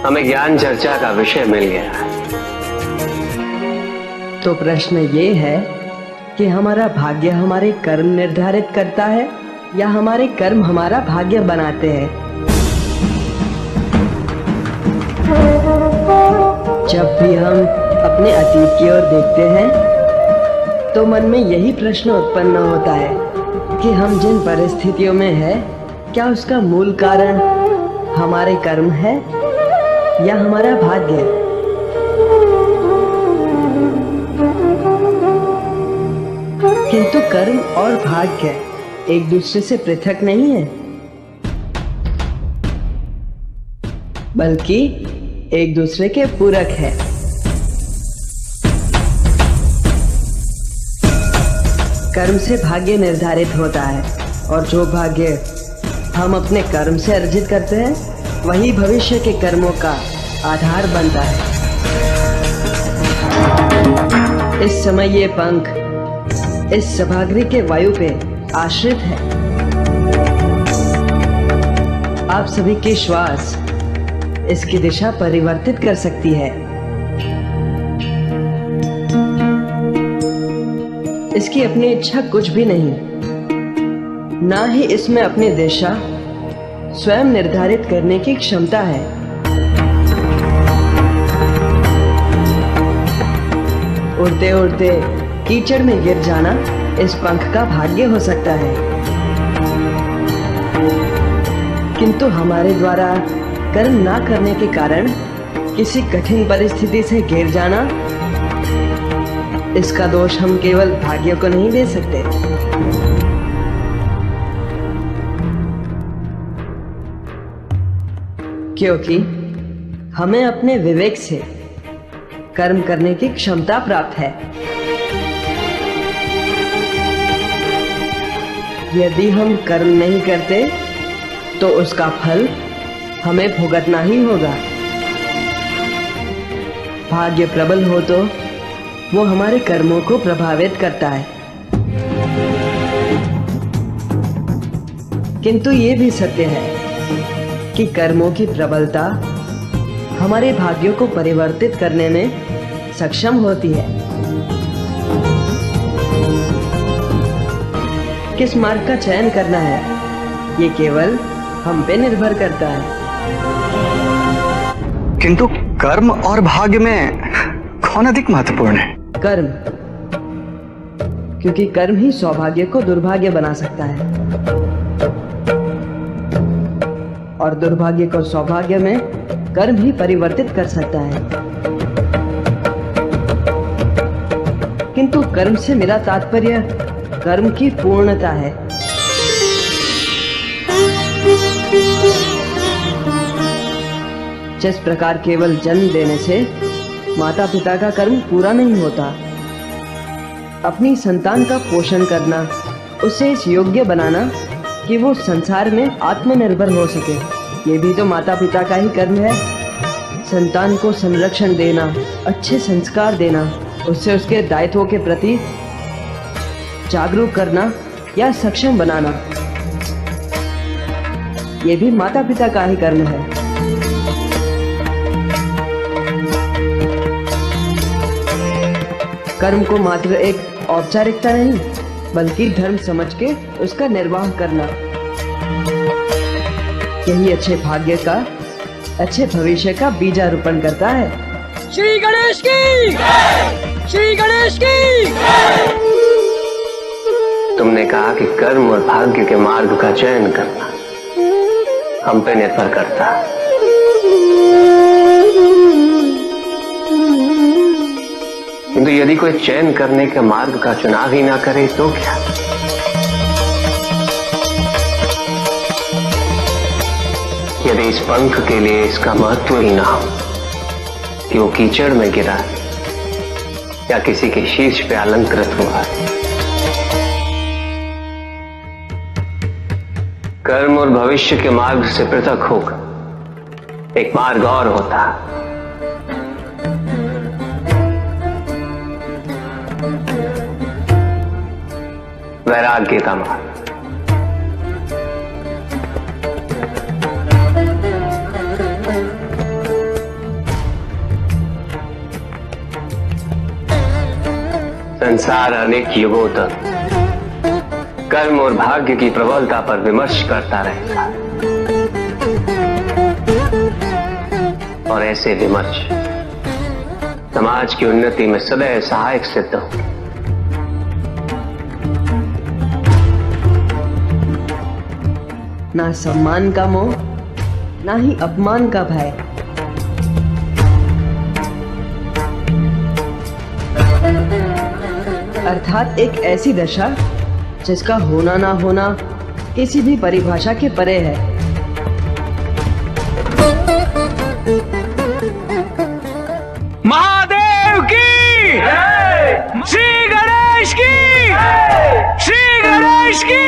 हमें ज्ञान चर्चा का विषय मिल गया है। तो प्रश्न ये है कि हमारा भाग्य हमारे कर्म निर्धारित करता है या हमारे कर्म हमारा भाग्य बनाते हैं। जब भी हम अपने अतीत की ओर देखते हैं तो मन में यही प्रश्न उत्पन्न होता है कि हम जिन परिस्थितियों में हैं, क्या उसका मूल कारण हमारे कर्म है या हमारा भाग्य। किंतु कर्म और भाग्य एक दूसरे से पृथक नहीं है, बल्कि एक दूसरे के पूरक है। कर्म से भाग्य निर्धारित होता है और जो भाग्य हम अपने कर्म से अर्जित करते हैं वही भविष्य के कर्मों का आधार बनता है। इस समय ये पंख इस सभागृह के वायु पे आश्रित है। आप सभी के श्वास इसकी दिशा परिवर्तित कर सकती है। इसकी अपनी इच्छा कुछ भी नहीं, ना ही इसमें अपनी दिशा स्वयं निर्धारित करने की क्षमता है। उड़ते उड़ते कीचड़ में गिर जाना इस पंख का भाग्य हो सकता है, किंतु हमारे द्वारा कर्म ना करने के कारण किसी कठिन परिस्थिति से घिर जाना, इसका दोष हम केवल भाग्य को नहीं दे सकते। क्योंकि हमें अपने विवेक से कर्म करने की क्षमता प्राप्त है। यदि हम कर्म नहीं करते तो उसका फल हमें भुगतना ही होगा। भाग्य प्रबल हो तो वो हमारे कर्मों को प्रभावित करता है, किंतु ये भी सत्य है कि कर्मों की प्रबलता हमारे भाग्यों को परिवर्तित करने में सक्षम होती है। किस मार्ग का चयन करना है ये केवल हम पे निर्भर करता है। किंतु कर्म और भाग्य में कौन अधिक महत्वपूर्ण है? कर्म, क्योंकि कर्म ही सौभाग्य को दुर्भाग्य बना सकता है और दुर्भाग्य को सौभाग्य में कर्म ही परिवर्तित कर सकता है। किंतु कर्म से मेरा तात्पर्य कर्म की पूर्णता है। जिस प्रकार केवल जन्म देने से माता पिता का कर्म पूरा नहीं होता, अपनी संतान का पोषण करना, उसे इस योग्य बनाना कि वो संसार में आत्मनिर्भर हो सके, ये भी तो माता पिता का ही कर्म है। संतान को संरक्षण देना, अच्छे संस्कार देना, उससे उसके दायित्वों के प्रति जागरूक करना या सक्षम बनाना, ये भी माता पिता का ही कर्म है। कर्म को मात्र एक औपचारिकता नहीं, बल्कि धर्म समझ के उसका निर्वाह करना, यही अच्छे भाग्य का, अच्छे भविष्य का बीजारोपण करता है। श्री गणेश की, श्री गणेश की। तुमने कहा कि कर्म और भाग्य के मार्ग का चयन करना हम पे निर्भर करता है। किंतु यदि कोई चयन करने के मार्ग का चुनाव ही ना करे तो क्या? यदि इस पंख के लिए इसका महत्व ही ना हो कि वो कीचड़ में गिरा या किसी के शीर्ष पे अलंकृत हुआ है। कर्म और भविष्य के मार्ग से पृथक होकर एक मार्ग और होता है, वैराग्य का मार्ग। संसार अनेक युगों तक कर्म और भाग्य की प्रबलता पर विमर्श करता रहेगा और ऐसे विमर्श समाज की उन्नति में सदैव सहायक सिद्ध होंगे। ना सम्मान का मोह, ना ही अपमान का भय। अर्थात एक ऐसी दशा जिसका होना ना होना किसी भी परिभाषा के परे है। महादेव की श्री गणेश की श्री गणेश की।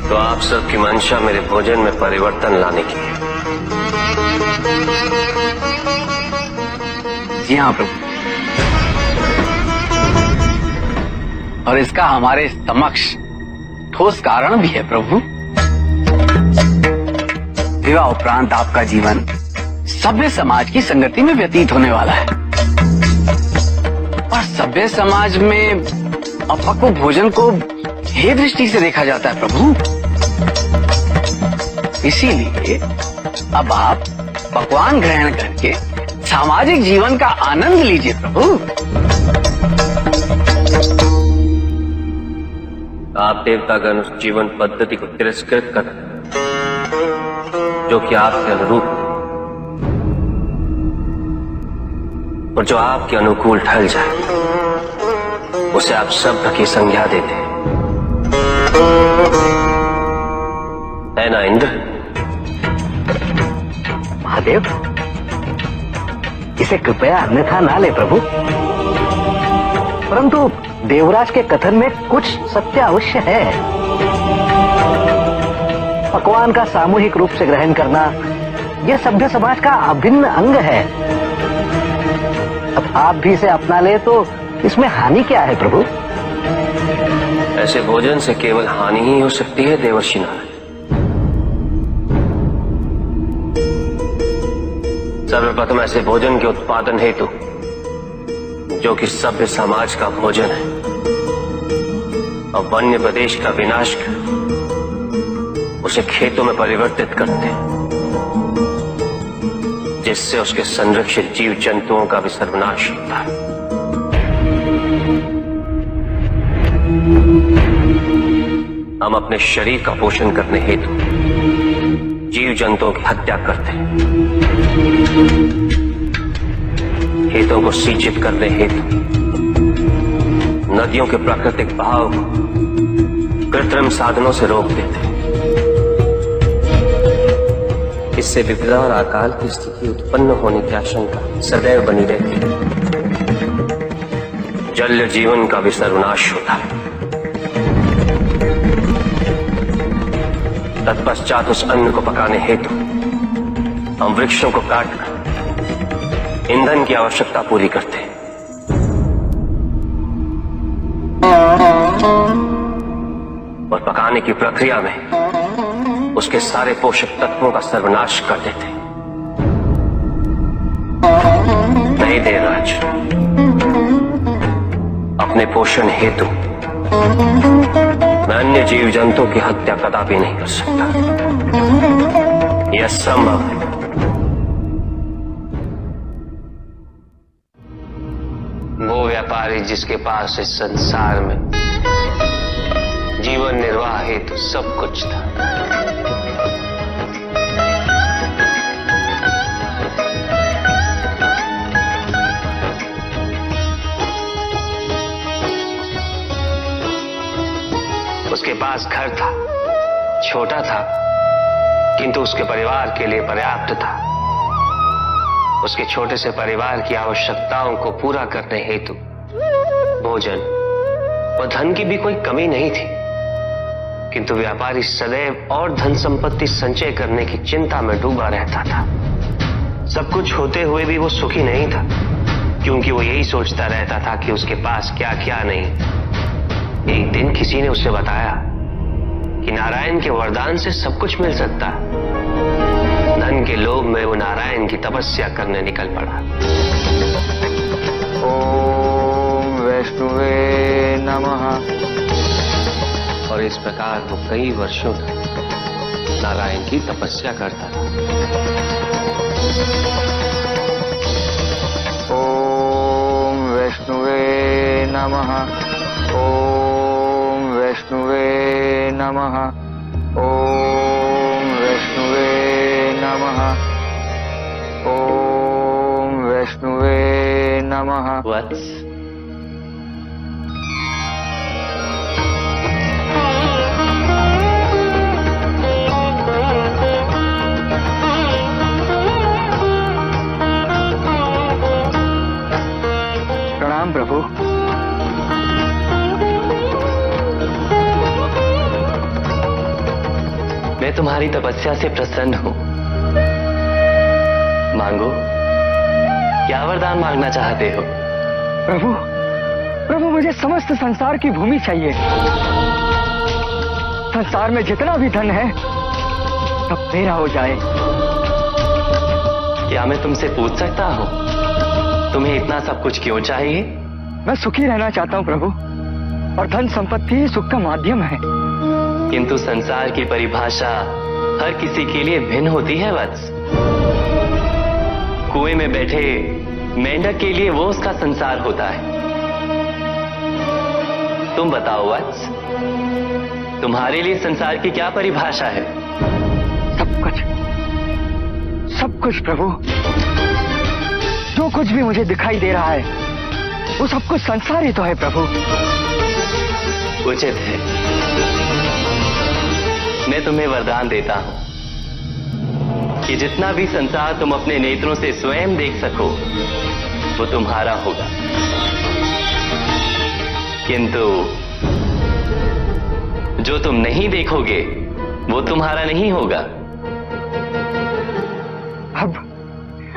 तो आप सबकी मंशा मेरे भोजन में परिवर्तन लाने की है। जी हाँ प्रभु, और इसका हमारे समक्ष ठोस कारण भी है प्रभु। विवाह उपरांत आपका जीवन सभ्य समाज की संगति में व्यतीत होने वाला है, और सभ्य समाज में अपक्व भोजन को हे दृष्टि से देखा जाता है प्रभु। इसीलिए अब आप पकवान ग्रहण करके सामाजिक जीवन का आनंद लीजिए प्रभु। आप देवतागण उस जीवन पद्धति को तिरस्कृत कर जो कि आपके अनुरूप और जो आपके अनुकूल ढल जाए, उसे आप शब्द की संज्ञा देते हैं, है ना इंद्र? महादेव, इसे कृपया अन्यथा ना ले प्रभु, परंतु देवराज के कथन में कुछ सत्य अवश्य है। पकवान का सामूहिक रूप से ग्रहण करना यह सभ्य समाज का अभिन्न अंग है। अब आप भी इसे अपना ले तो इसमें हानि क्या है प्रभु? ऐसे भोजन से केवल हानि ही हो सकती है देवर्षि नारायण। सर्वप्रथम ऐसे भोजन के उत्पादन हेतु जो कि सभ्य समाज का भोजन है और वन्य प्रदेश का विनाश कर उसे खेतों में परिवर्तित करते हैं, जिससे उसके संरक्षित जीव जंतुओं का भी सर्वनाश होता है। हम अपने शरीर का पोषण करने हेतु जीव जंतुओं की हत्या करते हैं, खेतो« को सिंचित करने हेतु नदियों के प्राकृतिक बहाव को कृत्रिम साधनों से रोक देते हैं। इससे विपदा और अकाल की स्थिति उत्पन्न होने की आशंका सदैव बनी रहती है। जल जीवन का भी सर्वनाश होता है। तत्पश्चात उस अन्न को पकाने हेतु हम वृक्षों को काटकर ईंधन की आवश्यकता पूरी करते हैं। और पकाने की प्रक्रिया में उसके सारे पोषक तत्वों का सर्वनाश कर देते हैं। नहीं देवराज, अपने पोषण हेतु मैं अन्य जीव जंतुओं की हत्या कदापि नहीं कर सकता। यह असंभव है। वो व्यापारी जिसके पास इस संसार में जीवन निर्वाह हेतु सब कुछ था, उसके पास घर था, छोटा था किंतु उसके परिवार के लिए पर्याप्त था। उसके छोटे से परिवार की आवश्यकताओं को पूरा करने हेतु भोजन व धन की भी कोई कमी नहीं थी, किंतु व्यापारी सदैव और धन संपत्ति संचय करने की चिंता में डूबा रहता था। सब कुछ होते हुए भी वो सुखी नहीं था, क्योंकि वो यही सोचता रहता था कि उसके पास क्या क्या नहीं। एक दिन किसी ने उसे बताया कि नारायण के वरदान से सब कुछ मिल सकता है। धन के लोभ में वो नारायण की तपस्या करने निकल पड़ा। ओम वैष्णवे नमः। और इस प्रकार वो कई वर्षों तक नारायण की तपस्या करता था। ओम वैष्णवे नमः। ओम वैष्णवे नमः। ओम वैष्णवे नमः। ओम वैष्णवे नमः। वत्स, प्रणाम प्रभु। मैं तुम्हारी तपस्या से प्रसन्न हूं। मांगो, क्या वरदान मांगना चाहते हो? प्रभु, प्रभु मुझे समस्त संसार की भूमि चाहिए। संसार में जितना भी धन है सब मेरा हो जाए। क्या मैं तुमसे पूछ सकता हूं, तुम्हें इतना सब कुछ क्यों चाहिए? मैं सुखी रहना चाहता हूँ प्रभु, और धन संपत्ति ही सुख का माध्यम है। किंतु संसार की परिभाषा हर किसी के लिए भिन्न होती है वत्स। कुएं में बैठे मेंढक के लिए वो उसका संसार होता है। तुम बताओ वत्स, तुम्हारे लिए संसार की क्या परिभाषा है? सब कुछ प्रभु। जो कुछ भी मुझे दिखाई दे रहा है वो सब कुछ संसार ही तो है प्रभु। उचित है, मैं तुम्हें वरदान देता हूं कि जितना भी संसार तुम अपने नेत्रों से स्वयं देख सको वो तुम्हारा होगा, किंतु जो तुम नहीं देखोगे वो तुम्हारा नहीं होगा।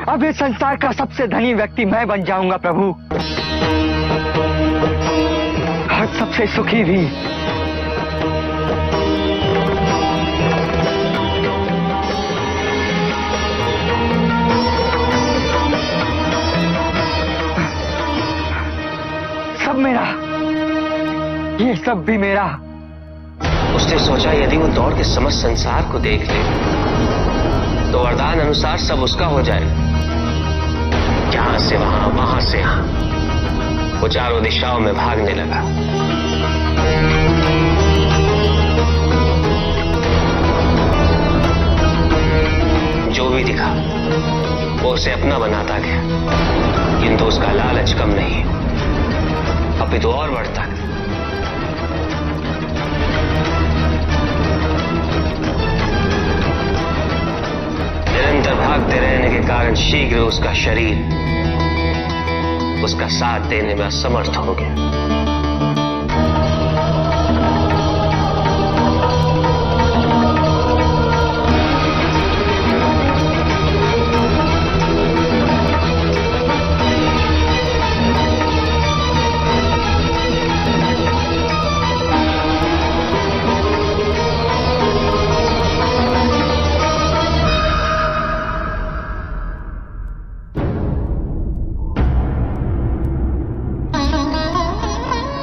अब इस संसार का सबसे धनी व्यक्ति मैं बन जाऊंगा प्रभु, और सबसे सुखी भी। सब मेरा, ये सब भी मेरा। उसने सोचा यदि वो दौड़ के समस्त संसार को देख ले तो वरदान अनुसार सब उसका हो जाए। यहां से वहां, वहां से यहां, वो चारों दिशाओं में भागने लगा। जो भी दिखा वो उसे अपना बनाता गया, किंतु उसका लालच कम नहीं, अपितु और बढ़ता गया। निरंतर भागते रहने के कारण शीघ्र उसका शरीर उसका साथ देने में असमर्थ हो गया।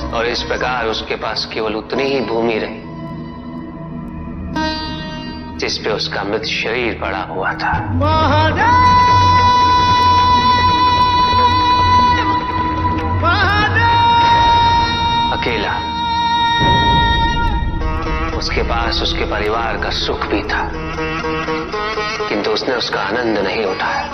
और इस प्रकार उसके पास केवल उतनी ही भूमि रही जिस पे उसका मृत शरीर पड़ा हुआ था। अकेला। उसके पास उसके परिवार का सुख भी था, किंतु उसने उसका आनंद नहीं उठाया।